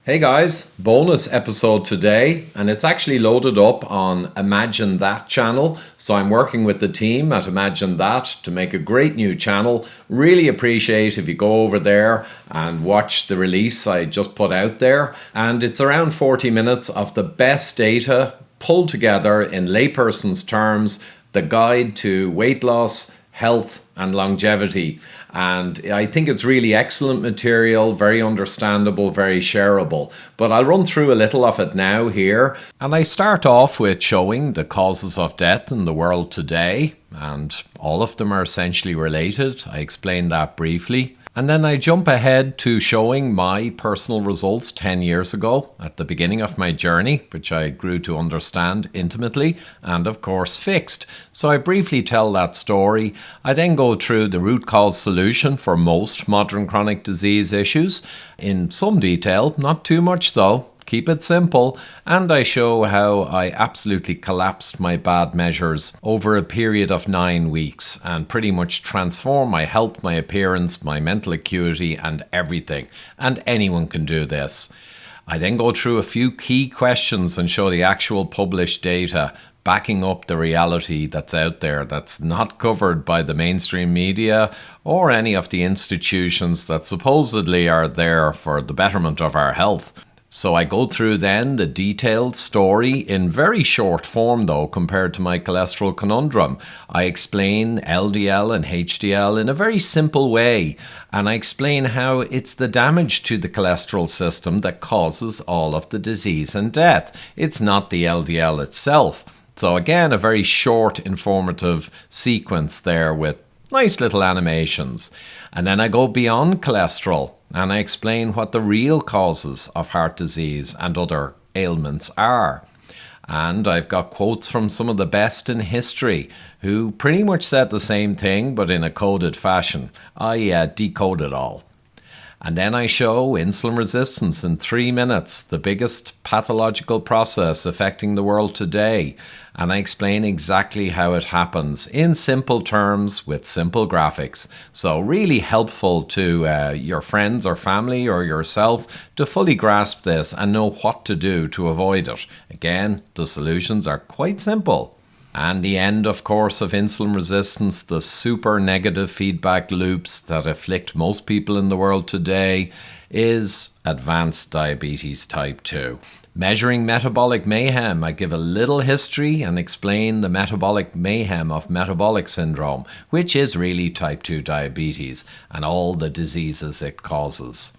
Hey guys, bonus episode today, and it's actually loaded up on Imagine That channel. So I'm working with the team at Imagine That to make a great new channel. Really appreciate if you go over there and watch the release I just put out there. And it's around 40 minutes of the best data pulled together in layperson's terms, the guide to weight loss, health, and longevity. And I think it's really excellent material, very understandable, very shareable. But I'll run through a little of it now here. And I start off with showing the causes of death in the world today. And all of them are essentially related. I explained that briefly. And then I jump ahead to showing my personal results 10 years ago at the beginning of my journey, which I grew to understand intimately and of course fixed. So I briefly tell that story. I then go through the root cause solution for most modern chronic disease issues in some detail, not too much though. Keep it simple, and I show how I absolutely collapsed my bad measures over a period of 9 weeks and pretty much transformed my health, my appearance, my mental acuity and everything. And anyone can do this. I then go through a few key questions and show the actual published data backing up the reality that's out there that's not covered by the mainstream media or any of the institutions that supposedly are there for the betterment of our health. So I go through then the detailed story in very short form though compared to my cholesterol conundrum. I explain LDL and HDL in a very simple way, and I explain how it's the damage to the cholesterol system that causes all of the disease and death. It's not the LDL itself. So again, a very short informative sequence there with nice little animations. And then I go beyond cholesterol and I explain what the real causes of heart disease and other ailments are. And I've got quotes from some of the best in history who pretty much said the same thing but in a coded fashion. I decode it all. And then I show insulin resistance in 3 minutes, the biggest pathological process affecting the world today. And I explain exactly how it happens in simple terms with simple graphics. So really helpful to your friends or family or yourself to fully grasp this and know what to do to avoid it. Again, the solutions are quite simple. And the end, of course, of insulin resistance, the super negative feedback loops that afflict most people in the world today, is advanced diabetes type 2. Measuring metabolic mayhem, I give a little history and explain the metabolic mayhem of metabolic syndrome, which is really type 2 diabetes and all the diseases it causes.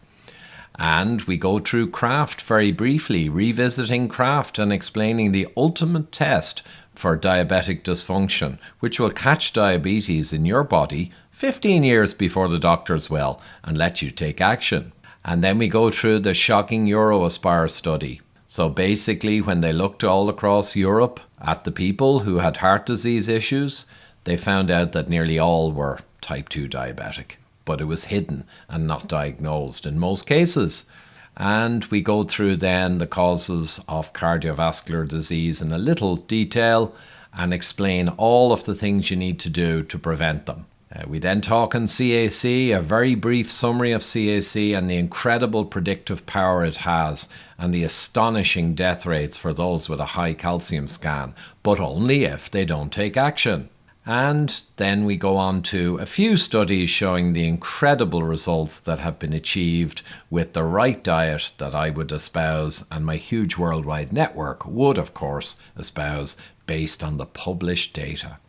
And we go through craft very briefly, revisiting craft and explaining the ultimate test for diabetic dysfunction, which will catch diabetes in your body 15 years before the doctors will and let you take action. And then we go through the shocking EuroAspire study. So basically, when they looked all across Europe at the people who had heart disease issues, they found out that nearly all were type 2 diabetic, but it was hidden and not diagnosed in most cases. And we go through then the causes of cardiovascular disease in a little detail and explain all of the things you need to do to prevent them. We then talk on CAC, a very brief summary of CAC and the incredible predictive power it has and the astonishing death rates for those with a high calcium scan, but only if they don't take action. And then we go on to a few studies showing the incredible results that have been achieved with the right diet that I would espouse and my huge worldwide network would, of course, espouse based on the published data.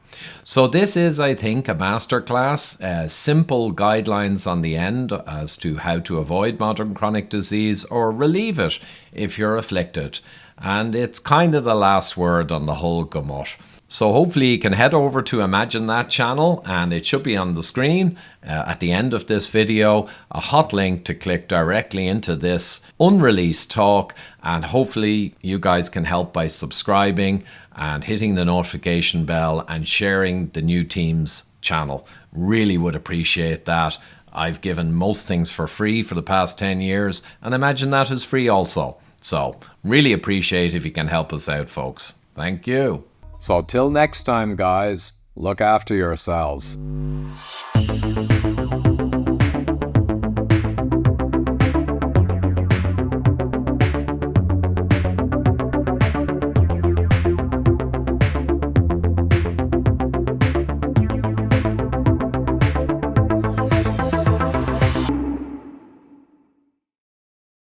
So this is, I think, a masterclass, simple guidelines on the end as to how to avoid modern chronic disease or relieve it if you're afflicted. And it's kind of the last word on the whole gamut. So hopefully you can head over to Imagine That channel and it should be on the screen at the end of this video, a hot link to click directly into this unreleased talk, and hopefully you guys can help by subscribing and hitting the notification bell and sharing the new team's channel. Really would appreciate that. I've given most things for free for the past 10 years and Imagine That is free also. So really appreciate if you can help us out, folks. Thank you. So till next time, guys, look after yourselves.